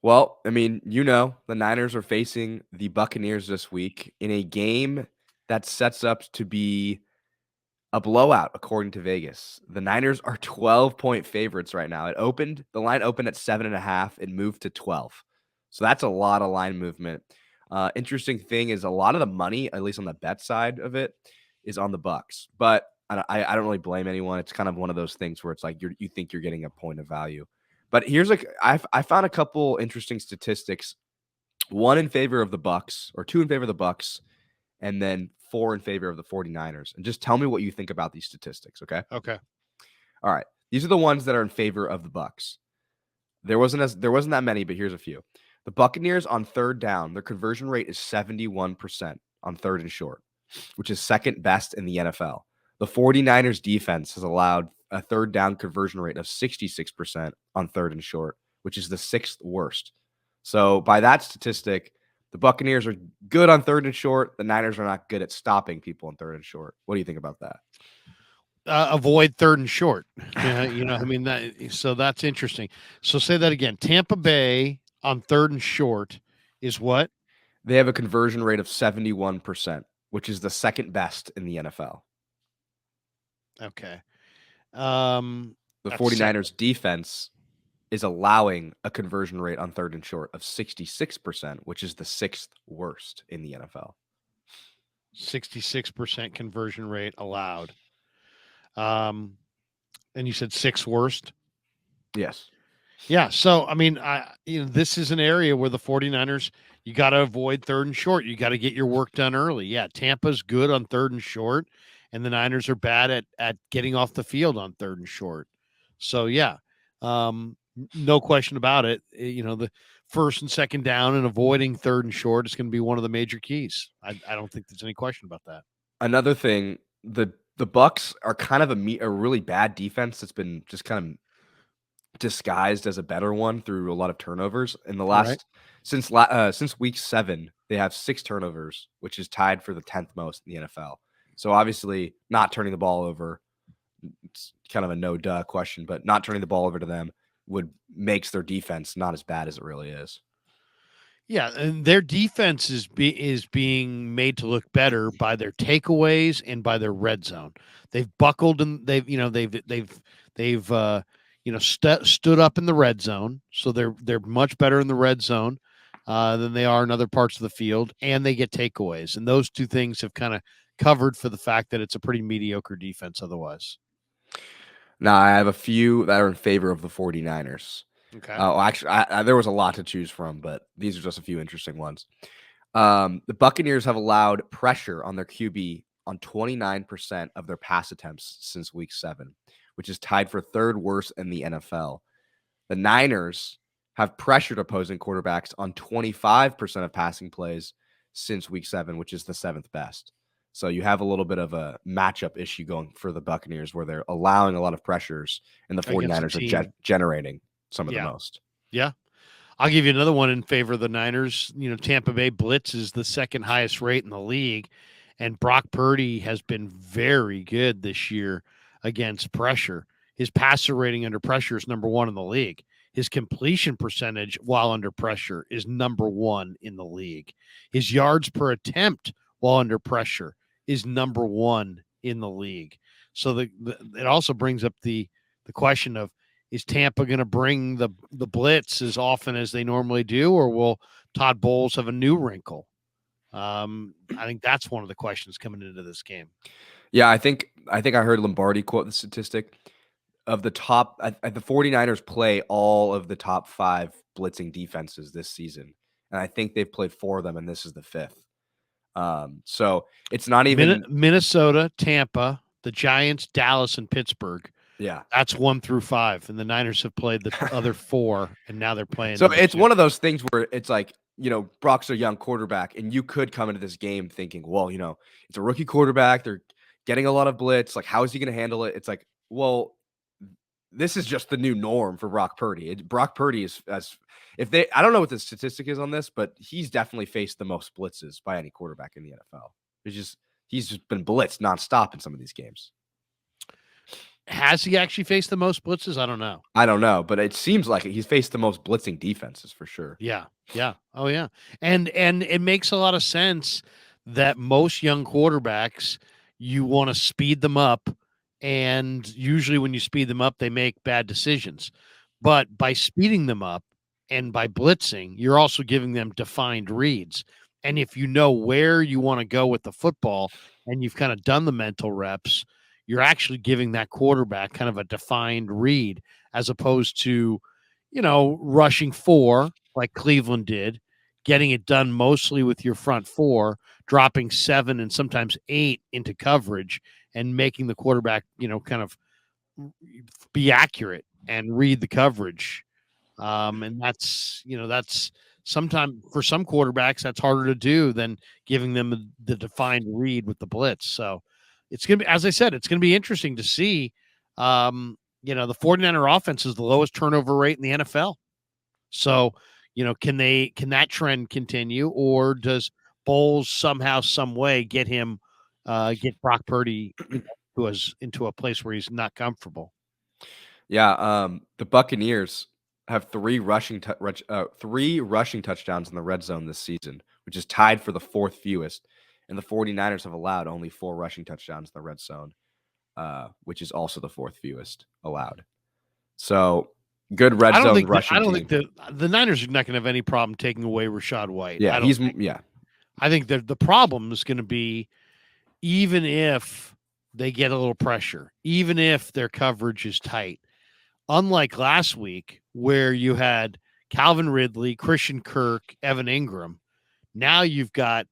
Well, I mean, the Niners are facing the Buccaneers this week in a game that sets up to be a blowout, according to Vegas. The Niners are 12-point favorites right now. The line opened at 7.5. It moved to 12. So that's a lot of line movement. Interesting thing is a lot of the money, at least on the bet side of it, is on the Bucks. But I don't really blame anyone. It's kind of one of those things where it's like you think you're getting a point of value. But I found a couple interesting statistics. One in favor of the Bucks, or two in favor of the Bucks, and then 4 in favor of the 49ers. And just tell me what you think about these statistics, okay? Okay. All right. These are the ones that are in favor of the Bucks. There wasn't that many, but here's a few. The Buccaneers on third down, their conversion rate is 71% on third and short, which is second best in the NFL. The 49ers defense has allowed a third down conversion rate of 66% on third and short, which is the sixth worst. So by that statistic, the Buccaneers are good on third and short. The Niners are not good at stopping people on third and short. What do you think about that? Avoid third and short. So that's interesting. So say that again. Tampa Bay on third and short is what? They have a conversion rate of 71%, which is the second best in the NFL. Okay. The 49ers defense is allowing a conversion rate on third and short of 66%, which is the sixth worst in the NFL. 66% conversion rate allowed. And you said sixth worst? Yes. Yeah. So, I mean, this is an area where the 49ers, you got to avoid third and short. You got to get your work done early. Yeah. Tampa's good on third and short, and the Niners are bad at getting off the field on third and short. So, yeah, no question about it. The first and second down and avoiding third and short is going to be one of the major keys. I don't think there's any question about that. Another thing, the Bucks are kind of a really bad defense that's been just kind of disguised as a better one through a lot of turnovers. In the last since week 7, they have 6 turnovers, which is tied for the 10th most in the NFL. So obviously, not turning the ball over, it's kind of a no duh question, but not turning the ball over to them makes their defense not as bad as it really is. Yeah, and their defense is being made to look better by their takeaways and by their red zone. They've buckled and they've stood up in the red zone, so they're much better in the red zone than they are in other parts of the field, and they get takeaways, and those two things have kind of covered for the fact that it's a pretty mediocre defense otherwise. Now, I have a few that are in favor of the 49ers. Okay. Actually, there was a lot to choose from, but these are just a few interesting ones. The Buccaneers have allowed pressure on their QB on 29% of their pass attempts since week 7, which is tied for third worst in the NFL. The Niners have pressured opposing quarterbacks on 25% of passing plays since week 7, which is the 7th best. So you have a little bit of a matchup issue going for the Buccaneers where they're allowing a lot of pressures and the 49ers are generating some of the most. Yeah. I'll give you another one in favor of the Niners. Tampa Bay blitz is the second highest rate in the league, and Brock Purdy has been very good this year against pressure. His passer rating under pressure is number 1 in the league. His completion percentage while under pressure is number 1 in the league. His yards per attempt while under pressure is number 1 in the league. So it also brings up the question of, is Tampa going to bring the blitz as often as they normally do, or will Todd Bowles have a new wrinkle? I think that's one of the questions coming into this game. Yeah, I think I heard Lombardi quote the statistic of the top. The 49ers play all of the top 5 blitzing defenses this season, and I think they've played 4 of them, and this is the 5th. So it's not even Minnesota, Tampa, the Giants, Dallas, and Pittsburgh. Yeah, that's 1 through 5, and the Niners have played the other 4, and now they're playing. So it's 2. One of those things where it's like, Brock's a young quarterback, and you could come into this game thinking, well, it's a rookie quarterback. They're getting a lot of blitz. Like, how is he going to handle it? It's like, well, this is just the new norm for Brock Purdy. Brock Purdy I don't know what the statistic is on this, but he's definitely faced the most blitzes by any quarterback in the NFL. He's just been blitzed nonstop in some of these games. Has he actually faced the most blitzes? I don't know. I don't know, but it seems like it. He's faced the most blitzing defenses for sure. Yeah. Yeah. Oh, yeah. And it makes a lot of sense that most young quarterbacks, you want to speed them up, and usually when you speed them up, they make bad decisions. But by speeding them up and by blitzing, you're also giving them defined reads. And if you know where you want to go with the football and you've kind of done the mental reps, you're actually giving that quarterback kind of a defined read as opposed to, rushing four like Cleveland did, getting it done mostly with your front four, dropping 7 and sometimes 8 into coverage and making the quarterback, kind of be accurate and read the coverage. And that's sometimes for some quarterbacks, that's harder to do than giving them the defined read with the blitz. So it's going to be, as I said, it's going to be interesting to see. The 49er offense is the lowest turnover rate in the NFL. So, can that trend continue, or does Bowles somehow, some way get Brock Purdy, into a place where he's not comfortable? Yeah, the Buccaneers have three rushing touchdowns in the red zone this season, which is tied for the fourth fewest. And the 49ers have allowed only 4 rushing touchdowns in the red zone, which is also the fourth fewest allowed. So good red zone I rushing don't team. think the Niners are not going to have any problem taking away Rashad White. Yeah, I don't. I think that the problem is going to be, even if they get a little pressure, even if their coverage is tight. Unlike last week, where you had Calvin Ridley, Christian Kirk, Evan Ingram, now you've got,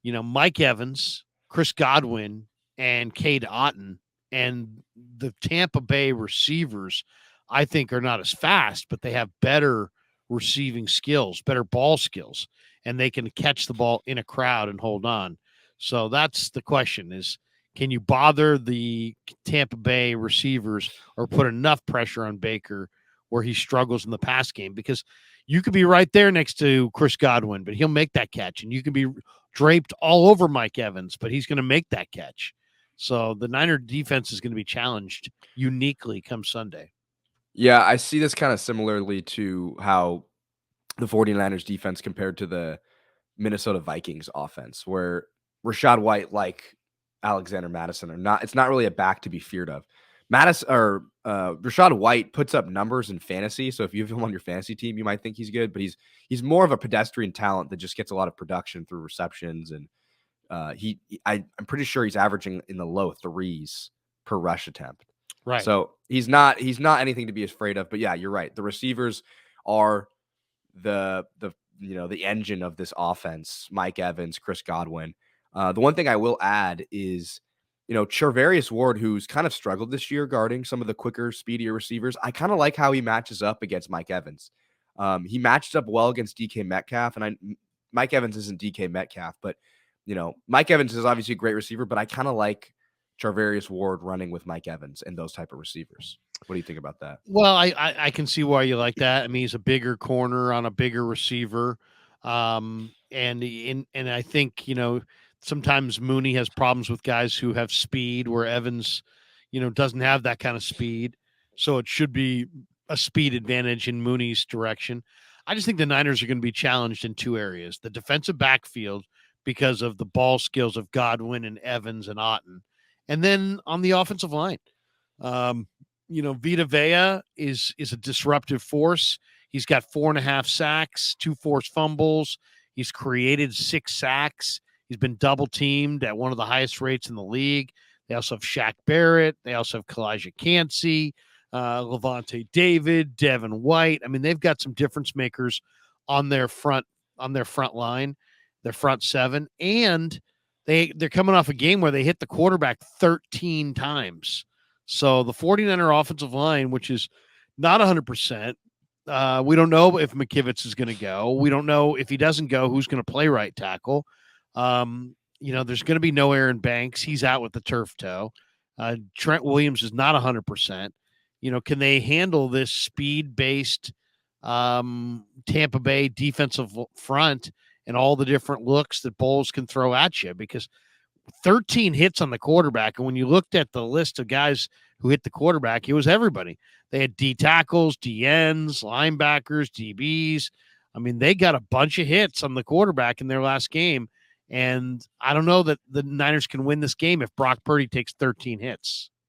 Mike Evans, Chris Godwin, and Cade Otton. And the Tampa Bay receivers, I think, are not as fast, but they have better receiving skills, better ball skills, and they can catch the ball in a crowd and hold on. So that's the question: is can you bother the Tampa Bay receivers or put enough pressure on Baker where he struggles in the pass game? Because you could be right there next to Chris Godwin, but he'll make that catch, and you can be draped all over Mike Evans, but he's going to make that catch. So the Niner defense is going to be challenged uniquely come Sunday. Yeah, I see this kind of similarly to how the 49ers defense compared to the Minnesota Vikings offense, where Rashad White, like Alexander Madison, it's not really a back to be feared of. Rashad White puts up numbers in fantasy. So if you have him on your fantasy team, you might think he's good, but he's more of a pedestrian talent that just gets a lot of production through receptions. And I'm pretty sure he's averaging in the low 3s per rush attempt. Right. So he's not anything to be afraid of. But yeah, you're right. The receivers are the engine of this offense. Mike Evans, Chris Godwin. The one thing I will add is, Charvarius Ward, who's kind of struggled this year guarding some of the quicker, speedier receivers. I kind of like how he matches up against Mike Evans. He matched up well against DK Metcalf, and Mike Evans isn't DK Metcalf, but Mike Evans is obviously a great receiver, but I kind of like Charvarius Ward running with Mike Evans and those type of receivers. What do you think about that? Well, I can see why you like that. I mean, he's a bigger corner on a bigger receiver. And I think, sometimes Mooney has problems with guys who have speed where Evans, doesn't have that kind of speed. So it should be a speed advantage in Mooney's direction. I just think the Niners are going to be challenged in 2 areas: the defensive backfield, because of the ball skills of Godwin and Evans and Otton, and then on the offensive line. Vita Vea is a disruptive force. He's got 4.5 sacks, 2 forced fumbles. He's created 6 sacks. He's been double teamed at one of the highest rates in the league. They also have Shaq Barrett. They also have Kalijah Cansey, Levante David, Devin White. I mean, they've got some difference makers on their front line, their front 7, and they're coming off a game where they hit the quarterback 13 times. So the 49er offensive line, which is not 100%, we don't know if McKivitz is going to go. We don't know if he doesn't go, who's going to play right tackle. There's going to be no Aaron Banks. He's out with the turf toe. Trent Williams is not 100%. Can they handle this speed-based Tampa Bay defensive front and all the different looks that Bowles can throw at you? Because 13 hits on the quarterback, and when you looked at the list of guys who hit the quarterback. It was everybody. They had D tackles, DNs, linebackers, DBs. I mean, they got a bunch of hits on the quarterback in their last game. And I don't know that the Niners can win this game if Brock Purdy takes 13 hits.